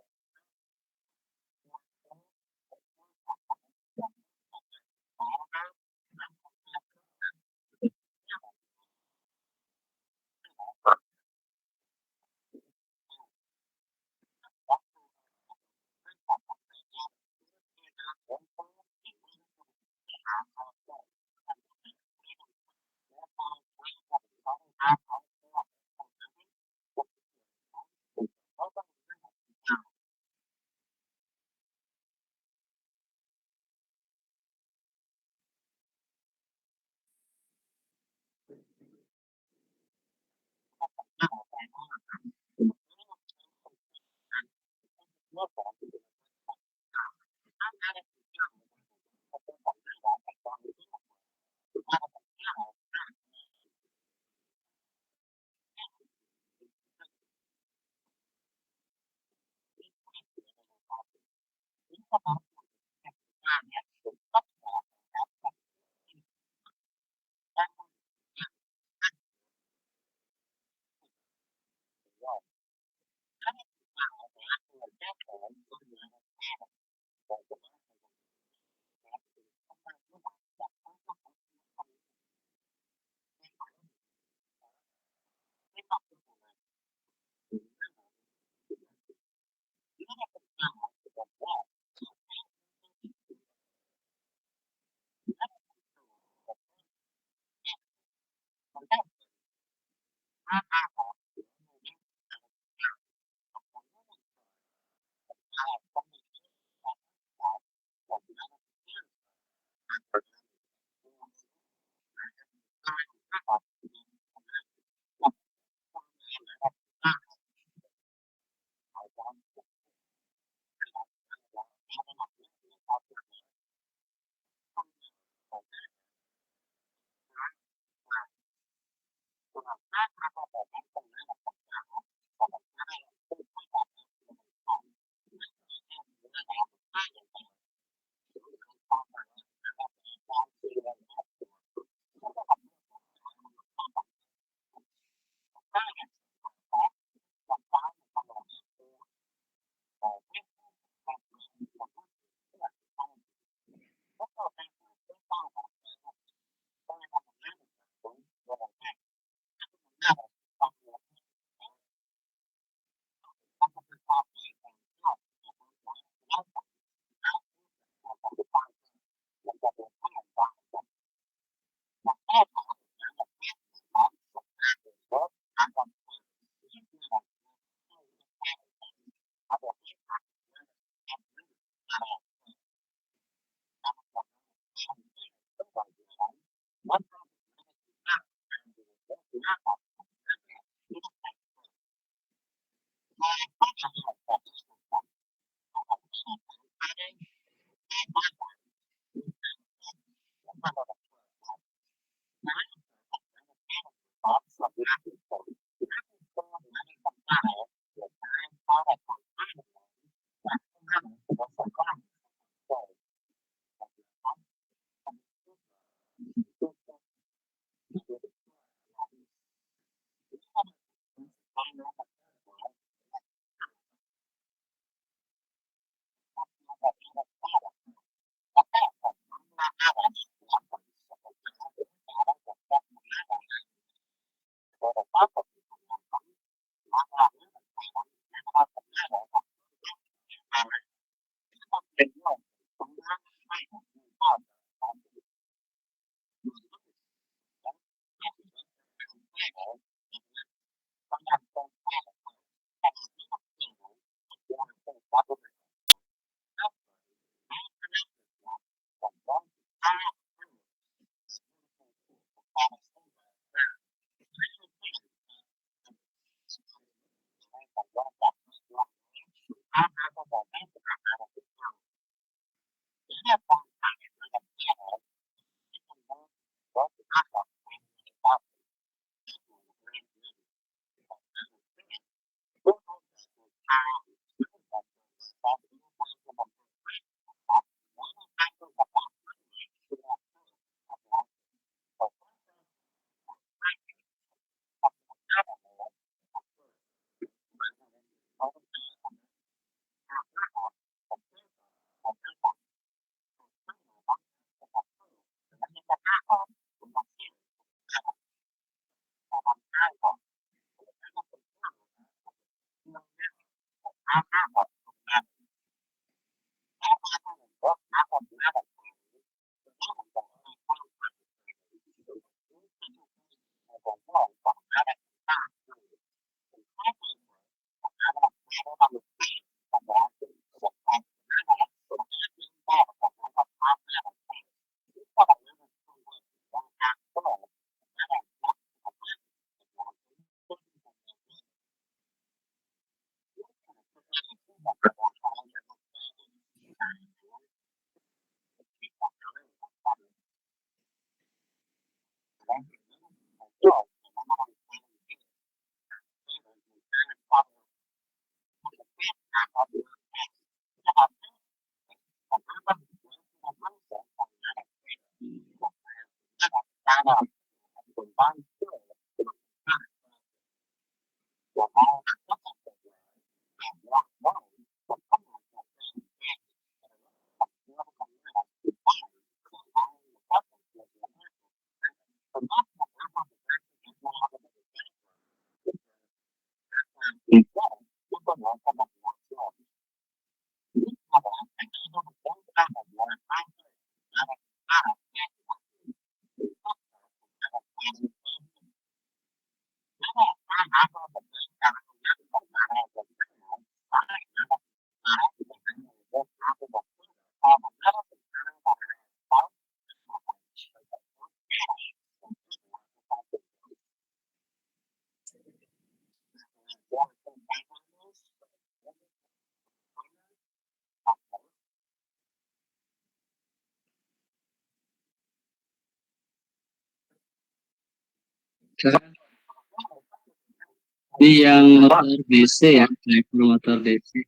Ini yang motor DC ya, driver motor DC.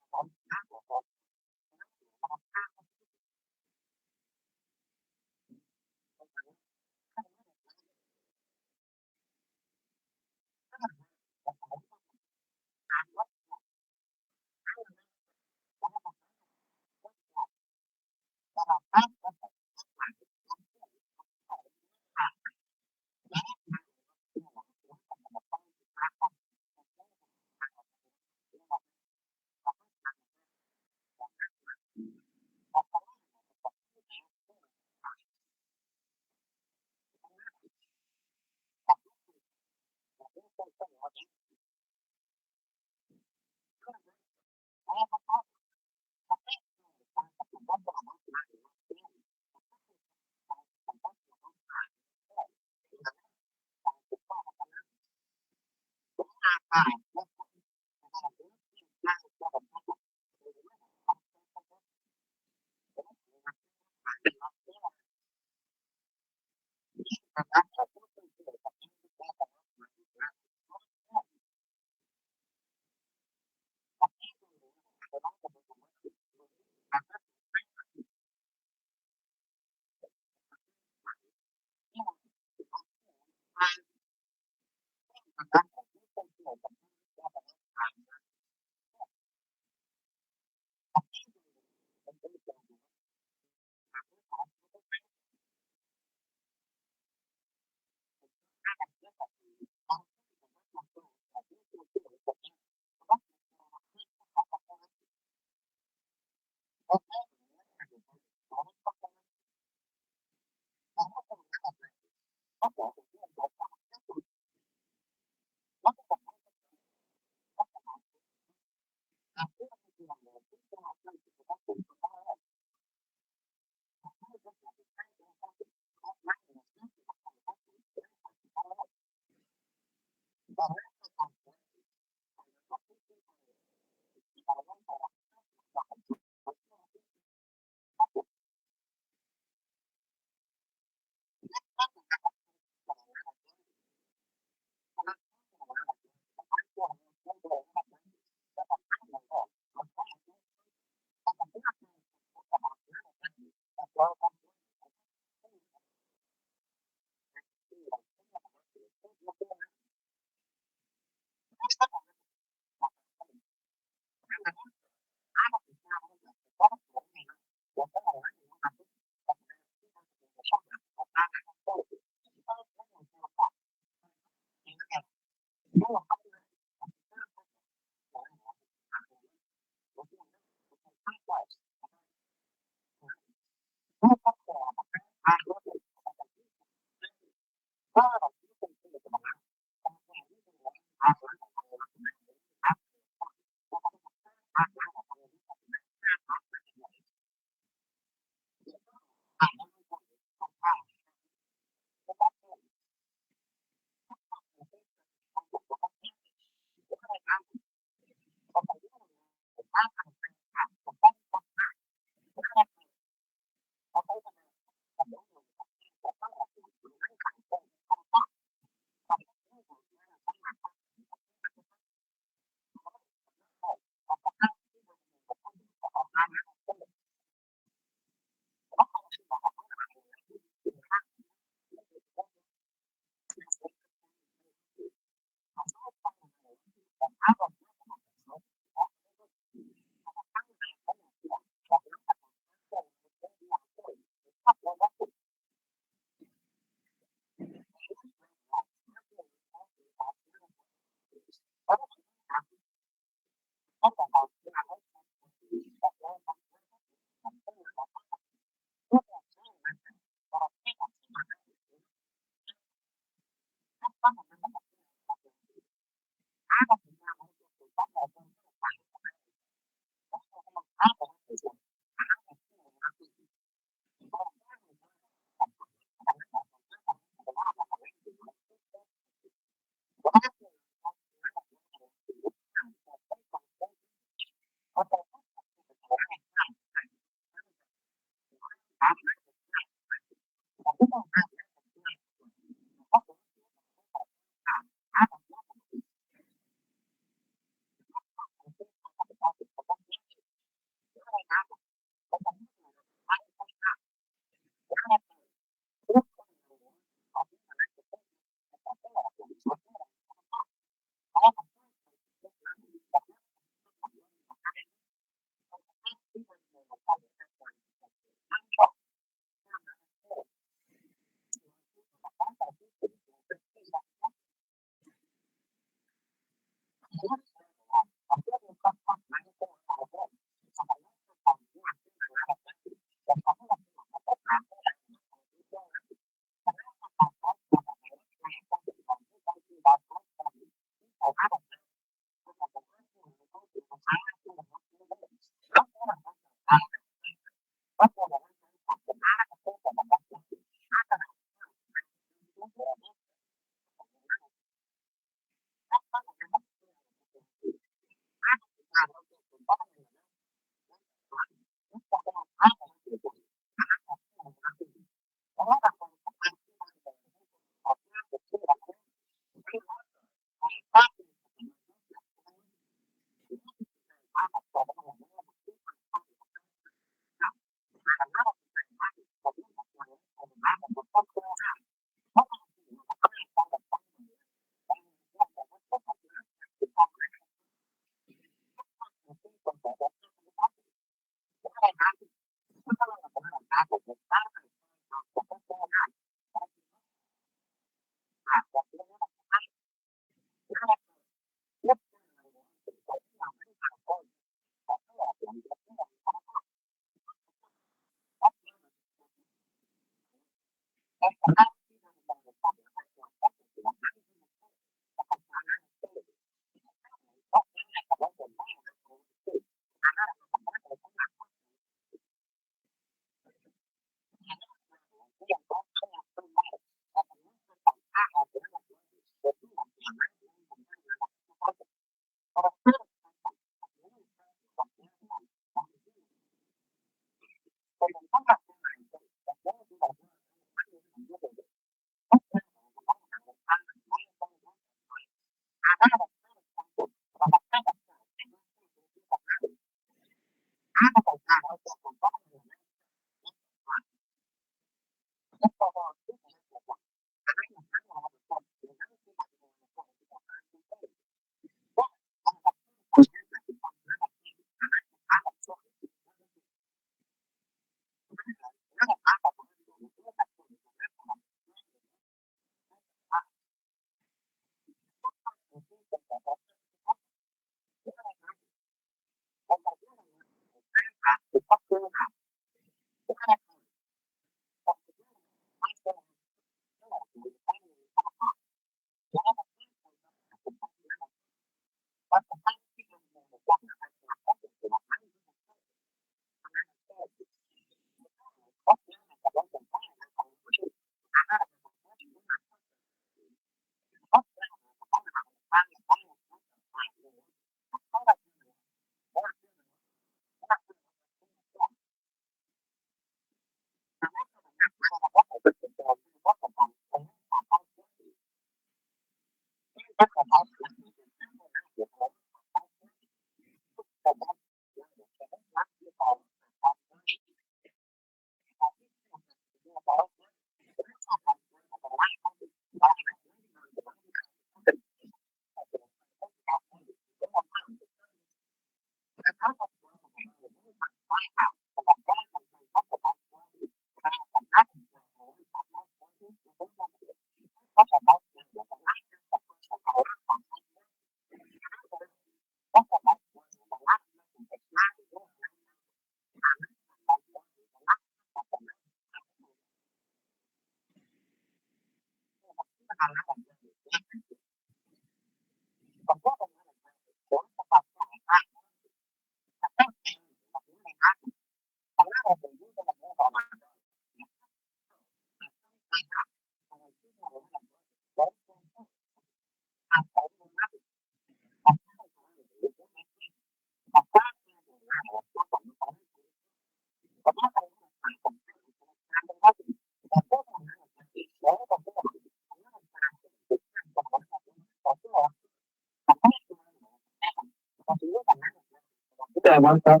mantap.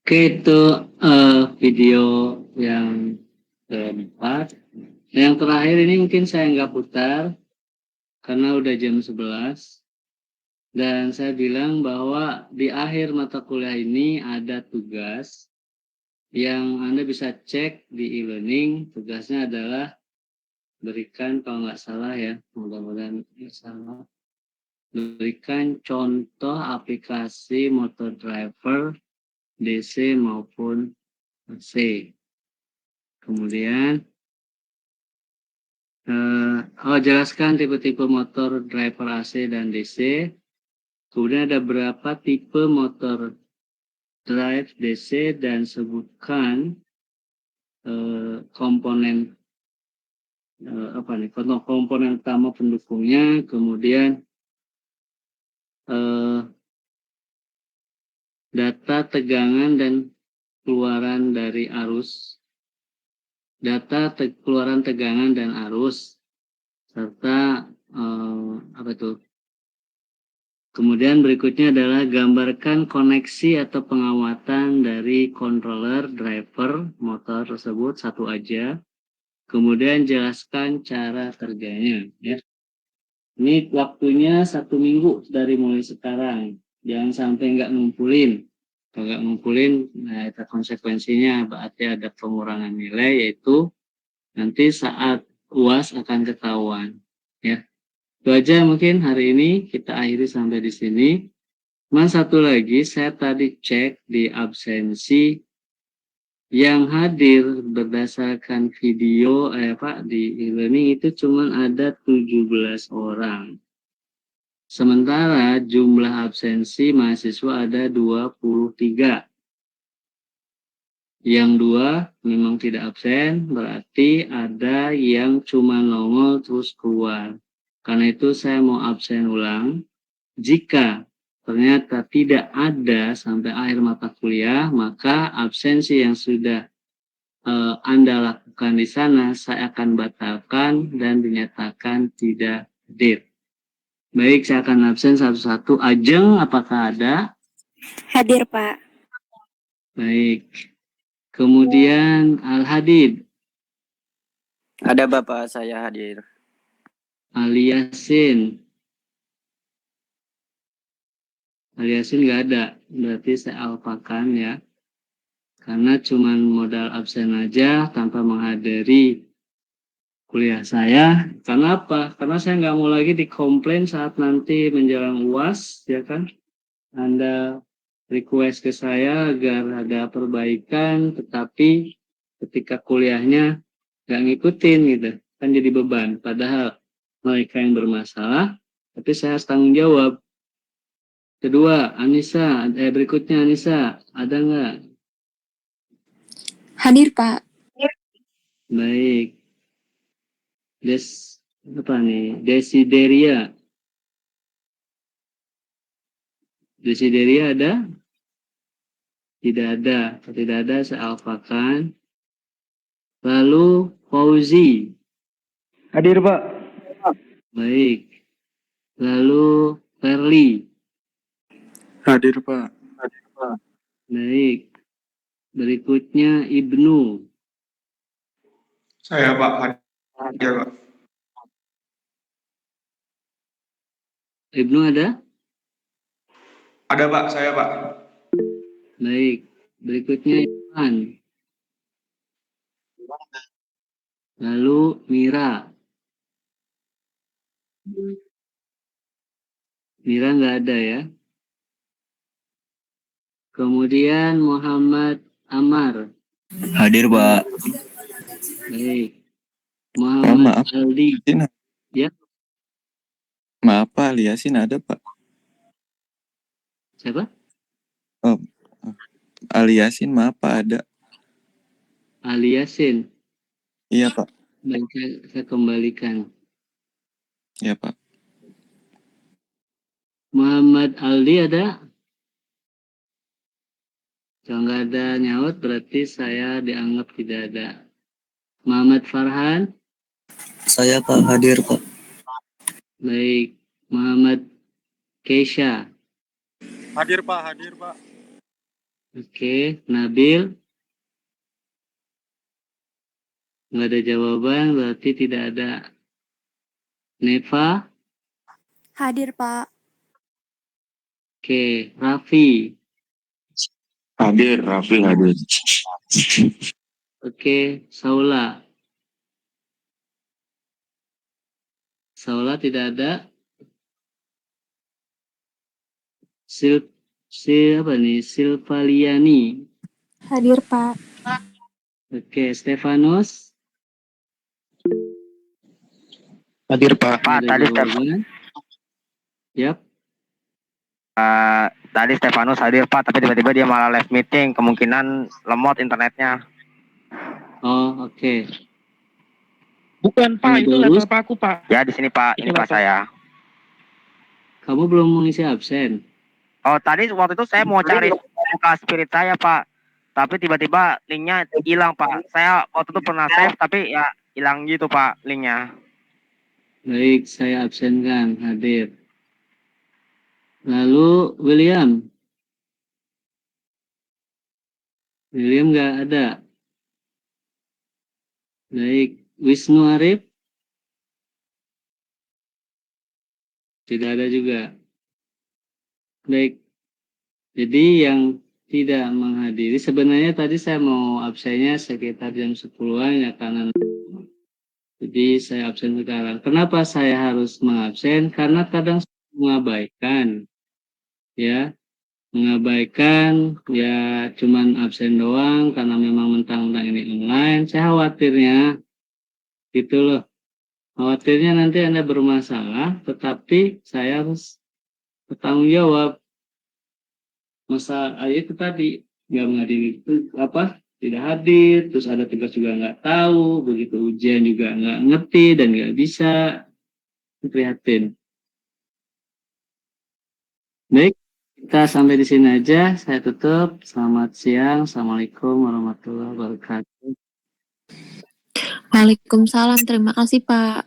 Oke, itu video yang keempat. Yang terakhir ini mungkin saya nggak putar karena udah jam 11. Dan saya bilang bahwa di akhir mata kuliah ini ada tugas yang Anda bisa cek di e-learning. Tugasnya adalah berikan, kalau nggak salah ya, mudah-mudahan nggak salah, berikan contoh aplikasi motor driver DC maupun AC. Kemudian jelaskan tipe-tipe motor driver AC dan DC. Kemudian ada berapa tipe motor drive DC dan sebutkan komponen komponen utama pendukungnya, kemudian data tegangan dan keluaran dari arus, keluaran tegangan dan arus, serta kemudian berikutnya adalah gambarkan koneksi atau pengawatan dari controller driver motor tersebut satu aja. Kemudian jelaskan cara kerjanya. Ya. Ini waktunya 1 minggu dari mulai sekarang. Jangan sampai nggak ngumpulin. Kalau nggak ngumpulin, nah itu konsekuensinya berarti ada pengurangan nilai, yaitu nanti saat UAS akan ketahuan. Ya. Itu aja mungkin hari ini kita akhiri sampai di sini. Mas satu lagi, saya tadi cek di absensi yang hadir berdasarkan video di e-learning itu cuma ada 17 orang. Sementara jumlah absensi mahasiswa ada 23. Yang 2 memang tidak absen, berarti ada yang cuma nongol terus keluar. Karena itu saya mau absen ulang. Jika ternyata tidak ada sampai akhir mata kuliah, maka absensi yang sudah Anda lakukan di sana, saya akan batalkan dan dinyatakan tidak hadir. Baik, saya akan absen satu-satu. Ajeng, apakah ada? Hadir, Pak. Baik. Kemudian Al-Hadid. Ada Bapak, saya hadir. Ali Yasin. Ali Yasin nggak ada. Berarti saya alpakan ya. Karena cuma modal absen aja tanpa menghadiri kuliah saya. Karena apa? Karena saya nggak mau lagi dikomplain saat nanti menjelang UAS, ya kan? Anda request ke saya agar ada perbaikan, tetapi ketika kuliahnya nggak ngikutin gitu, kan jadi beban. Padahal mereka yang bermasalah, tapi saya harus tanggung jawab. Kedua, Anissa, berikutnya Anissa, ada nggak? Hadir, Pak. Baik. Desideria. Desideria ada? Tidak ada. Tidak ada, saya alfakan. Lalu Fauzi. Hadir, Pak. Baik. Lalu Ferli. Hadir, Pak. Baik. Berikutnya Ibnu. Saya, Pak. Hadir, Pak. Ibnu ada? Ada, Pak. Saya, Pak. Baik. Berikutnya Ivan. Lalu Mira. Mira nggak ada ya. Kemudian Muhammad Amar. Hadir, Pak. Baik. Muhammad maaf. Aldi. Ya. Maaf Pak, Ali Yasin ada Pak. Siapa? Oh, Ali Yasin maaf Pak ada. Ali Yasin. Iya Pak. Baik, saya kembalikan. Iya Pak. Muhammad Aldi ada? Kalau nggak ada nyaut berarti saya dianggap tidak ada. Muhammad Farhan? Saya, Pak. Hadir, Pak. Baik. Muhammad Keisha? Hadir, Pak. Hadir, Pak. Oke. Nabil? Nggak ada jawaban berarti tidak ada. Neva? Hadir, Pak. Oke. Raffi? Hadir, Raffi hadir. Oke. Saula? Saula tidak ada. Silvaliani? Hadir, Pak. Oke. Stefanus? Hadir, Pak. Ada jawaban? Yap. Tadi Stefanus hadir Pak, tapi tiba-tiba dia malah live meeting, kemungkinan lemot internetnya. Oh, oke. Bukan Pak, itu Terus? laptop aku Pak. Ya di sini Pak, ini Itu Pak Bapak. saya. Kamu belum mengisi absen. Oh tadi waktu itu saya mau cari buka spirit saya Pak, tapi tiba-tiba linknya hilang Pak. Saya waktu itu pernah save tapi ya hilang gitu Pak linknya. Baik, saya absenkan hadir. Lalu William. William nggak ada. Baik, Wisnu Arif. Tidak ada juga. Baik. Jadi yang tidak menghadiri, sebenarnya tadi saya mau absennya sekitar jam 10-an ya karena jadi saya absen sekarang. Kenapa saya harus mengabsen? Karena kadang mengabaikan. Ya, mengabaikan ya cuman absen doang karena memang mentang-mentang ini online. Saya khawatirnya gitu loh. Khawatirnya nanti Anda bermasalah, tetapi saya harus bertanggung jawab. Masa itu tadi nggak menghadiri itu tidak hadir, terus ada tugas juga nggak tahu, begitu ujian juga nggak ngerti dan nggak bisa, prihatin. Baik, kita sampai di sini aja. Saya tutup. Selamat siang. Assalamualaikum warahmatullahi wabarakatuh. Waalaikumsalam. Terima kasih Pak.